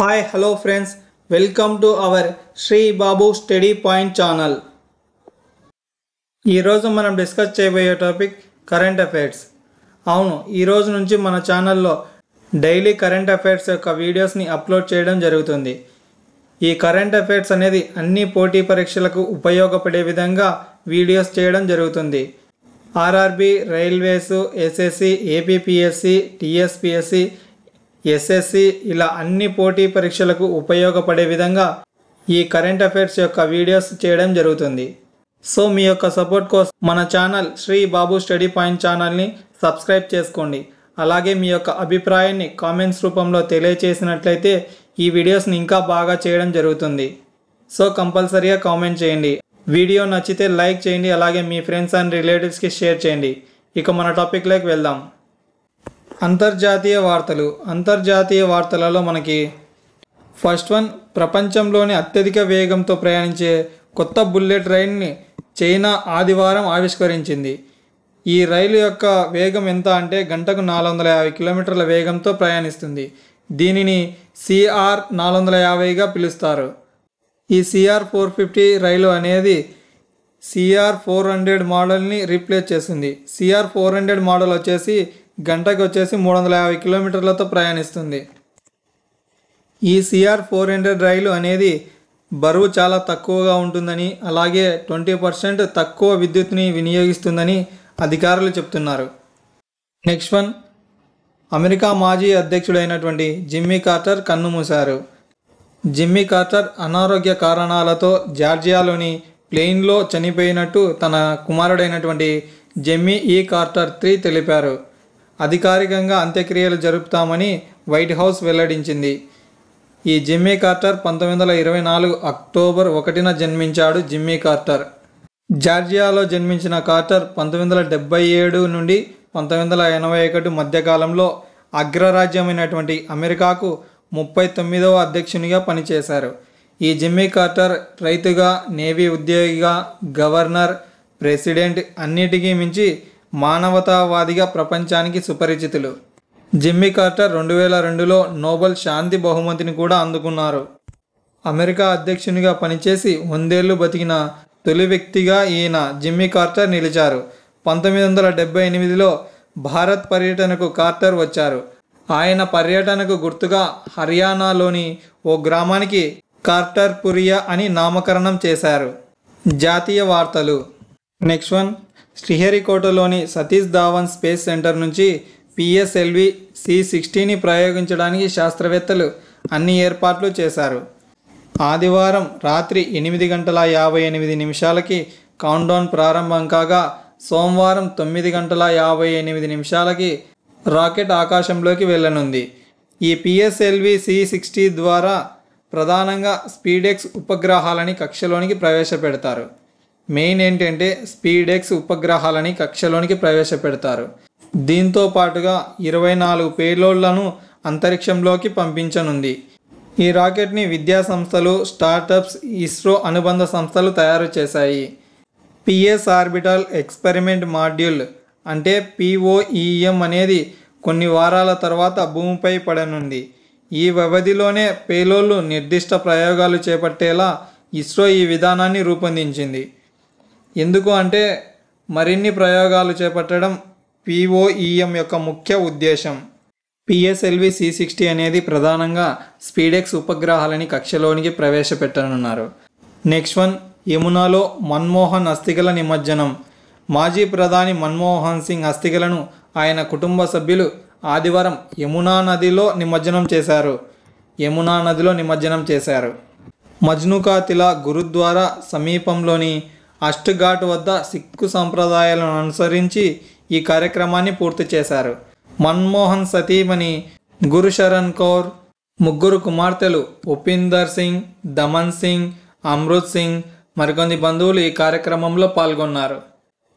Hi, hello friends. Welcome to our Sri Babu Study Point channel. ఈరోజు మనం discuss చేయబోయే topic current affairs. అవును, ఈరోజు నుంచి మన ఛానల్లో డైలీ కరెంట్ అఫైర్స్ యొక్క వీడియోస్ని అప్లోడ్ చేయడం జరుగుతుంది. ఈ కరెంట్ అఫైర్స్ అనేది అన్ని పోటీ పరీక్షలకు ఉపయోగపడే విధంగా వీడియోస్ చేయడం జరుగుతుంది. RRB, railways, SSC, APPSC, TSPSC, SSC ఇలా అన్ని పోటీ పరీక్షలకు ఉపయోగపడే విధంగా ఈ కరెంట్ అఫైర్స్ యొక్క వీడియోస్ చేయడం జరుగుతుంది. సో మీ యొక్క సపోర్ట్ కోసం మన ఛానల్ శ్రీ బాబు స్టడీ పాయింట్ ఛానల్ని సబ్స్క్రైబ్ చేసుకోండి. అలాగే మీ యొక్క అభిప్రాయాన్ని కామెంట్స్ రూపంలో తెలియచేసినట్లయితే ఈ వీడియోస్ని ఇంకా బాగా చేయడం జరుగుతుంది. సో కంపల్సరీగా కామెంట్ చేయండి. వీడియో నచ్చితే లైక్ చేయండి. అలాగే మీ ఫ్రెండ్స్ అండ్ రిలేటివ్స్కి షేర్ చేయండి. ఇక మన టాపిక్లోకి వెళ్దాం. అంతర్జాతీయ వార్తలలో మనకి ఫస్ట్ వన్, ప్రపంచంలోని అత్యధిక వేగంతో ప్రయాణించే కొత్త బుల్లెట్ రైలుని చైనా ఆదివారం ఆవిష్కరించింది. ఈ రైలు యొక్క వేగం ఎంత అంటే గంటకు 450 కిలోమీటర్ల వేగంతో ప్రయాణిస్తుంది. దీనిని CR 450గా పిలుస్తారు. ఈ CR 450 రైలు అనేది CR 400 మోడల్ని రీప్లేస్ చేస్తుంది. CR 400 మోడల్ వచ్చేసి గంటకు 350 కిలోమీటర్లతో ప్రయాణిస్తుంది. ఈ CR 400 రైలు అనేది బరువు చాలా తక్కువగా ఉంటుందని, అలాగే 20% తక్కువ విద్యుత్ని వినియోగిస్తుందని అధికారులు చెప్తున్నారు. నెక్స్ట్ వన్, అమెరికా మాజీ అధ్యక్షుడైనటువంటి జిమ్మీ కార్టర్ కన్నుమూశారు. జిమ్మీ కార్టర్ అనారోగ్య కారణాలతో జార్జియాలోని ప్లేన్లో చనిపోయినట్టు తన కుమారుడైనటువంటి జిమ్మీ కార్టర్ III తెలిపారు. అధికారికంగా అంత్యక్రియలు జరుపుతామని వైట్ హౌస్ వెల్లడించింది. ఈ జిమ్మీ కార్టర్ 1924 అక్టోబర్ 1న జన్మించాడు. జిమ్మీ కార్టర్ జార్జియాలో జన్మించిన కార్టర్ 1977 నుండి 1981 మధ్యకాలంలో అగ్రరాజ్యమైనటువంటి అమెరికాకు 39వ అధ్యక్షునిగా పనిచేశారు. ఈ జిమ్మీ కార్టర్ రైతుగా, నేవీ ఉద్యోగిగా, గవర్నర్, ప్రెసిడెంట్ అన్నిటికీ మించి మానవతావాదిగా ప్రపంచానికి సుపరిచితులు. జిమ్మీ కార్టర్ 2002లో నోబెల్ శాంతి బహుమతిని కూడా అందుకున్నారు. అమెరికా అధ్యక్షునిగా పనిచేసి 100 ఏళ్లు బతికిన తొలి వ్యక్తిగా ఈయన జిమ్మీ కార్టర్ నిలిచారు. 1978లో భారత్ పర్యటనకు కార్టర్ వచ్చారు. ఆయన పర్యటనకు గుర్తుగా హర్యానాలోని ఓ గ్రామానికి కార్టర్పురియా అని నామకరణం చేశారు. జాతీయ వార్తలు. నెక్స్ట్ వన్, శ్రీహరికోటలోని సతీష్ ధావన్ స్పేస్ సెంటర్ నుంచి PSLV C-60ని ప్రయోగించడానికి శాస్త్రవేత్తలు అన్ని ఏర్పాట్లు చేశారు. ఆదివారం రాత్రి 8:58 కౌంట్డౌన్ ప్రారంభం కాగా సోమవారం 9:58 రాకెట్ ఆకాశంలోకి వెళ్ళనుంది. ఈ PSLV C-60 ద్వారా ప్రధానంగా SpaceX ఉపగ్రహాలని కక్షలోనికి ప్రవేశపెడతారు. మెయిన్ ఏంటంటే SpaceX ఉపగ్రహాలని కక్షలోనికి ప్రవేశపెడతారు. దీంతో పాటుగా 24 పేలోడ్లను అంతరిక్షంలోకి పంపించనుంది. ఈ రాకెట్ని విద్యా సంస్థలు, స్టార్టప్స్, ఇస్రో అనుబంధ సంస్థలు తయారు చేశాయి. PS ఆర్బిటల్ ఎక్స్పెరిమెంట్ మాడ్యూల్ అంటే POEM అనేది కొన్ని వారాల తర్వాత భూమిపై పడనుంది. ఈ వ్యవధిలోనే పేలోడ్లు నిర్దిష్ట ప్రయోగాలు చేపట్టేలా ఇస్రో ఈ విధానాన్ని రూపొందించింది. ఎందుకు అంటే మరిన్ని ప్రయోగాలు చేపట్టడం POEM యొక్క ముఖ్య ఉద్దేశం. PSLV C-60 అనేది ప్రధానంగా SpaceX ఉపగ్రహాలని కక్షలోనికి ప్రవేశపెట్టనున్నారు. నెక్స్ట్ వన్, యమునాలో మన్మోహన్ అస్థికల నిమజ్జనం. మాజీ ప్రధాని మన్మోహన్ సింగ్ అస్థికలను ఆయన కుటుంబ సభ్యులు ఆదివారం యమునా నదిలో నిమజ్జనం చేశారు. మజ్నుకా తిలా గురుద్వారా సమీపంలోని అష్ట్ఘాట్ వద్ద సిక్కు సంప్రదాయాలను అనుసరించి ఈ కార్యక్రమాన్ని పూర్తి చేశారు. మన్మోహన్ సతీమణి గురుశరణ్ కౌర్, ముగ్గురు కుమార్తెలు ఉపీందర్ సింగ్, దమన్ సింగ్, అమృత్ సింగ్, మరికొన్ని బంధువులు ఈ కార్యక్రమంలో పాల్గొన్నారు.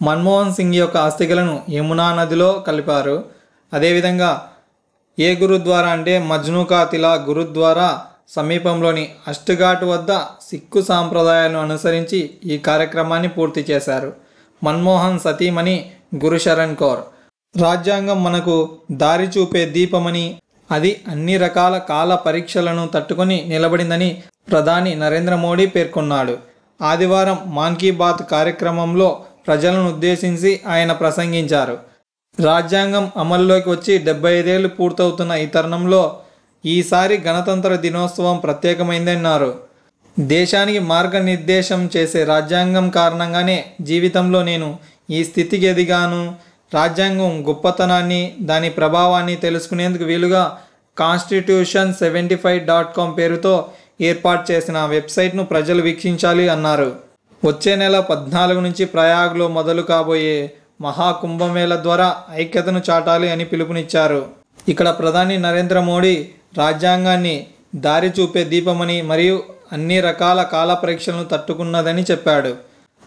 మన్మోహన్ సింగ్ యొక్క అస్థికలను యమునా నదిలో కలిపారు. అదేవిధంగా ఏ గురుద్వారా అంటే మజ్నుకా తిలా గురుద్వారా సమీపంలోని అష్ట్ఘాట్ వద్ద సిక్కు సాంప్రదాయాలను అనుసరించి ఈ కార్యక్రమాన్ని పూర్తి చేశారు. మన్మోహన్ సతీమణి గురుశరణ్ కౌర్, రాజ్యాంగం మనకు దారి చూపే దీపమని, అది అన్ని రకాల కాల పరీక్షలను తట్టుకొని నిలబడిందని ప్రధాని నరేంద్ర మోడీ పేర్కొన్నాడు. ఆదివారం మన్ కీ బాత్ కార్యక్రమంలో ప్రజలను ఉద్దేశించి ఆయన ప్రసంగించారు. రాజ్యాంగం అమల్లోకి వచ్చి 75 ఏళ్లు పూర్తవుతున్న ఈ తరుణంలో ఈసారి గణతంత్ర దినోత్సవం ప్రత్యేకమైందన్నారు. దేశానికి మార్గనిర్దేశం చేసే రాజ్యాంగం కారణంగానే జీవితంలో నేను ఈ స్థితికి ఎదిగాను. రాజ్యాంగం గొప్పతనాన్ని, దాని ప్రభావాన్ని తెలుసుకునేందుకు వీలుగా constitution75.com పేరుతో ఏర్పాటు చేసిన వెబ్సైట్ను ప్రజలు వీక్షించాలి అన్నారు. వచ్చే నెల 14 నుంచి ప్రయాగ్లో మొదలు కాబోయే మహాకుంభమేళ ద్వారా ఐక్యతను చాటాలి అని పిలుపునిచ్చారు. ఇక్కడ ప్రధాని నరేంద్ర మోడీ రాజ్యాంగాన్ని దారి చూపే దీపమని మరియు అన్ని రకాల కాల పరీక్షలను తట్టుకున్నదని చెప్పాడు.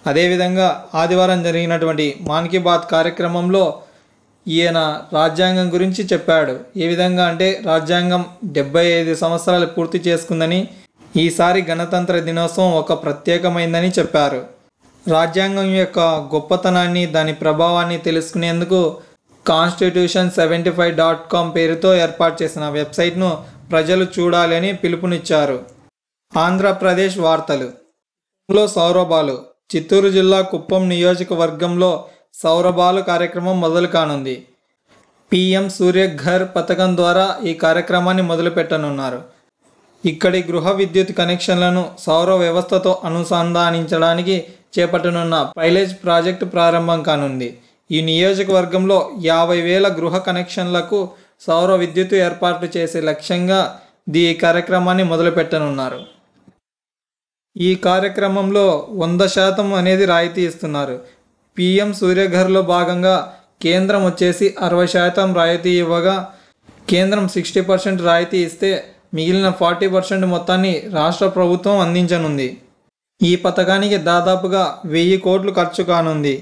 అదేవిధంగా ఆదివారం జరిగినటువంటి మన్ కీ బాత్ కార్యక్రమంలో ఈయన రాజ్యాంగం గురించి చెప్పాడు. ఏ విధంగా అంటే రాజ్యాంగం 75 సంవత్సరాలు పూర్తి చేసుకుందని, ఈసారి గణతంత్ర దినోత్సవం ఒక ప్రత్యేకమైందని చెప్పారు. రాజ్యాంగం యొక్క గొప్పతనాన్ని, దాని ప్రభావాన్ని తెలుసుకునేందుకు constitution75.com పేరుతో ఏర్పాటు చేసిన వెబ్సైట్ను ప్రజలు చూడాలని పిలుపునిచ్చారు. ఆంధ్రప్రదేశ్ వార్తలు. సౌరబాలు. చిత్తూరు జిల్లా కుప్పం నియోజకవర్గంలో సౌరబాలు కార్యక్రమం మొదలు కానుంది. PM సూర్యఘర్ పథకం ద్వారా ఈ కార్యక్రమాన్ని మొదలుపెట్టనున్నారు. ఇక్కడి గృహ విద్యుత్ కనెక్షన్లను సౌర వ్యవస్థతో అనుసంధానించడానికి చేపట్టనున్న పైలట్ ప్రాజెక్టు ప్రారంభం కానుంది. ఈ నియోజకవర్గంలో 50,000 గృహ కనెక్షన్లకు సౌర విద్యుత్ ఏర్పాటు చేసే లక్ష్యంగా ఈ కార్యక్రమాన్ని మొదలుపెట్టనున్నారు. ఈ కార్యక్రమంలో 100% అనేది రాయితీ ఇస్తున్నారు. PM సూర్యఘర్లో భాగంగా కేంద్రం వచ్చేసి 60% రాయితీ ఇవ్వగా, కేంద్రం 60% రాయితీ ఇస్తే మిగిలిన 40% మొత్తాన్ని రాష్ట్ర ప్రభుత్వం అందించనుంది. ఈ పథకానికి దాదాపుగా 1000 కోట్లు ఖర్చు కానుంది.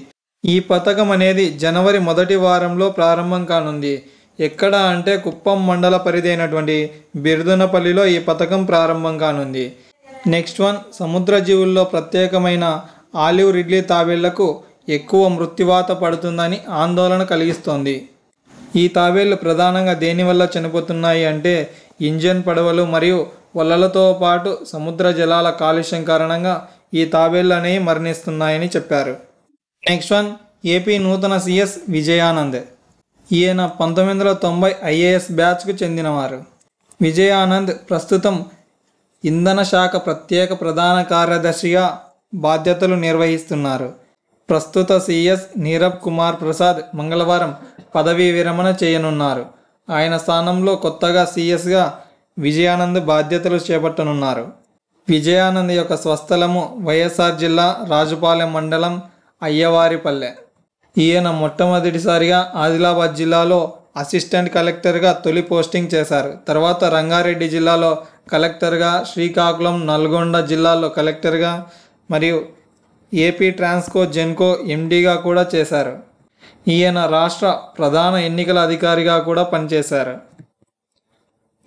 ఈ పథకం అనేది జనవరి మొదటి వారంలో ప్రారంభం కానుంది. ఎక్కడ అంటే కుప్పం మండల పరిధి అయినటువంటి బిర్దునపల్లిలో ఈ పథకం ప్రారంభం కానుంది. నెక్స్ట్ వన్, సముద్ర జీవుల్లో ప్రత్యేకమైన ఆలివ్ రిడ్లీ తాబేళ్లకు ఎక్కువ మృత్యువాత పడుతుందని ఆందోళన కలిగిస్తోంది. ఈ తాబేళ్లు ప్రధానంగా దేనివల్ల చనిపోతున్నాయి అంటే ఇంజన్ పడవలు మరియు వలలతో పాటు సముద్ర జలాల కాలుష్యం కారణంగా ఈ తాబేళ్లు అనేవి మరణిస్తున్నాయని చెప్పారు. నెక్స్ట్ వన్, ఏపీ నూతన CS విజయానంద్. ఈయన 1990 IAS బ్యాచ్కు చెందినవారు. విజయానంద్ ప్రస్తుతం ఇంధన శాఖ ప్రత్యేక ప్రధాన కార్యదర్శిగా బాధ్యతలు నిర్వహిస్తున్నారు. ప్రస్తుత CS నీరబ్ కుమార్ ప్రసాద్ మంగళవారం పదవీ విరమణ చేయనున్నారు. ఆయన స్థానంలో కొత్తగా CSగా విజయానంద్ బాధ్యతలు చేపట్టనున్నారు. విజయానంద్ యొక్క స్వస్థలము వైఎస్ఆర్ జిల్లా రాజుపాలెం మండలం అయ్యవారిపల్లె. ఈయన మొట్టమొదటిసారిగా ఆదిలాబాద్ జిల్లాలో అసిస్టెంట్ కలెక్టర్గా తొలి పోస్టింగ్ చేశారు. తర్వాత రంగారెడ్డి జిల్లాలో కలెక్టర్గా, శ్రీకాకుళం, నల్గొండ జిల్లాలో కలెక్టర్గా మరియు ఏపీ ట్రాన్స్కో జెన్కో MDగా కూడా చేశారు. ఈయన రాష్ట్ర ప్రధాన ఎన్నికల అధికారిగా కూడా పనిచేశారు.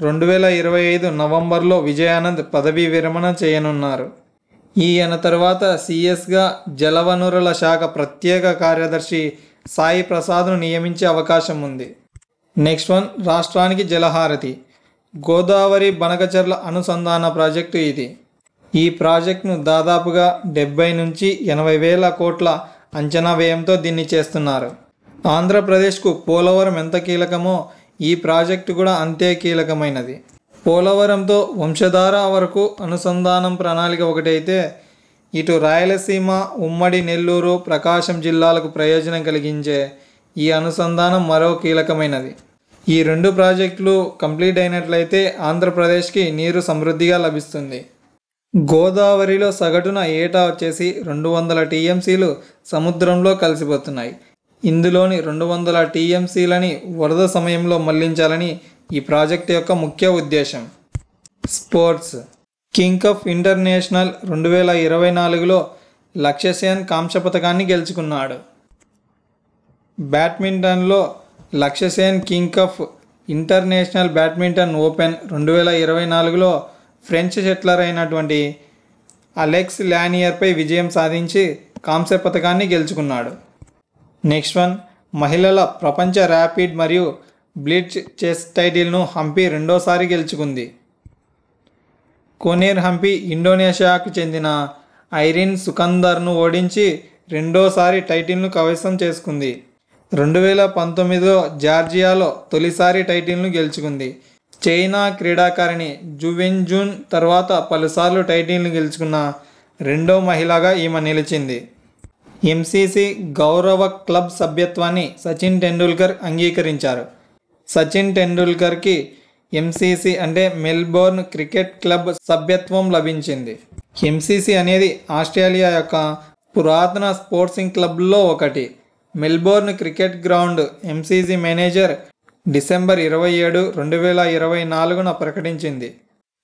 2025 నవంబర్లో విజయానంద్ పదవీ విరమణ చేయనున్నారు. ఈయన తర్వాత CSగా జలవనరుల శాఖ ప్రత్యేక కార్యదర్శి సాయి ప్రసాద్ను నియమించే అవకాశం ఉంది. నెక్స్ట్ వన్, రాష్ట్రానికి జలహారతి. గోదావరి బనకచెర్ల అనుసంధాన ప్రాజెక్టు ఇది. ఈ ప్రాజెక్టును దాదాపుగా 70 నుంచి 80 వేల కోట్ల అంచనా వ్యయంతో దీన్ని చేస్తున్నారు. ఆంధ్రప్రదేశ్కు పోలవరం ఎంత కీలకమో ఈ ప్రాజెక్టు కూడా అంతే కీలకమైనది. పోలవరంతో వంశధార వరకు అనుసంధానం ప్రణాళిక ఒకటైతే, ఇటు రాయలసీమ, ఉమ్మడి నెల్లూరు, ప్రకాశం జిల్లాలకు ప్రయోజనం కలిగించే ఈ అనుసంధానం మరో కీలకమైనది. ఈ 2 ప్రాజెక్టులు కంప్లీట్ అయినట్లయితే ఆంధ్రప్రదేశ్కి నీరు సమృద్ధిగా లభిస్తుంది. గోదావరిలో సగటున ఏటా వచ్చేసి 200 TMCలు సముద్రంలో కలిసిపోతున్నాయి. ఇందులోని 200 TMCలని వరద సమయంలో మళ్లించాలని ఈ ప్రాజెక్టు యొక్క ముఖ్య ఉద్దేశం. స్పోర్ట్స్. కింగ్ ఆఫ్ ఇంటర్నేషనల్ 2024లో లక్ష్యసేన్ కాంస్య పతకాన్ని గెలుచుకున్నాడు. బ్యాడ్మింటన్లో Lakshya Sen king of international badminton open 2024లో ఫ్రెంచ్ షట్లర్ అయినటువంటి అలెక్స్ లానియర్పై విజయం సాధించి కాంస్య పతకాన్ని గెలుచుకున్నాడు. నెక్స్ట్ వన్, మహిళల ప్రపంచ ర్యాపిడ్ మరియు బ్లిట్జ్ చెస్ టైటిల్ను హంపి రెండోసారి గెలుచుకుంది. కోనేర్ హంపి ఇండోనేషియాకు చెందిన ఐరిన్ సుకందర్ను ఓడించి రెండోసారి టైటిల్ను కైవసం చేసుకుంది. 2019లో జార్జియాలో తొలిసారి టైటిల్ను గెలుచుకుంది. చైనా క్రీడాకారిణి జువెన్జున్ తర్వాత పలుసార్లు టైటిల్ను గెలుచుకున్న రెండో మహిళగా ఈమె నిలిచింది. ఎంసీసీ గౌరవ క్లబ్ సభ్యత్వాన్ని సచిన్ టెండూల్కర్ అంగీకరించారు. సచిన్ టెండూల్కర్కి ఎంసీసీ అంటే మెల్బోర్న్ క్రికెట్ క్లబ్ సభ్యత్వం లభించింది. ఎంసీసీ అనేది ఆస్ట్రేలియా యొక్క పురాతన స్పోర్ట్సింగ్ క్లబ్లో ఒకటి. Melbourne cricket ground MCC manager December 27, 2024న ప్రకటించింది.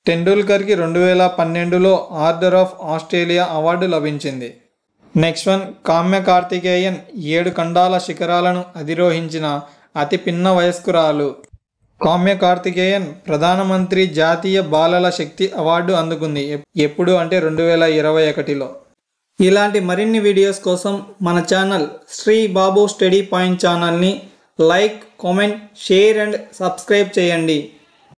టెండూల్కర్కి 2012లో ఆర్డర్ ఆఫ్ ఆస్ట్రేలియా అవార్డు లభించింది. నెక్స్ట్ వన్, కామ్య కార్తికేయన్ 7 ఖండాల శిఖరాలను అధిరోహించిన అతి పిన్న వయస్కురాలు. కామ్య కార్తికేయన్ ప్రధానమంత్రి జాతీయ బాలల శక్తి అవార్డు అందుకుంది. ఎప్పుడు అంటే 2021లో. ఇలాంటి మరిన్ని వీడియోస్ కోసం మన ఛానల్ శ్రీ బాబు స్టడీ పాయింట్ ఛానల్ని like, comment, share and subscribe చేయండి.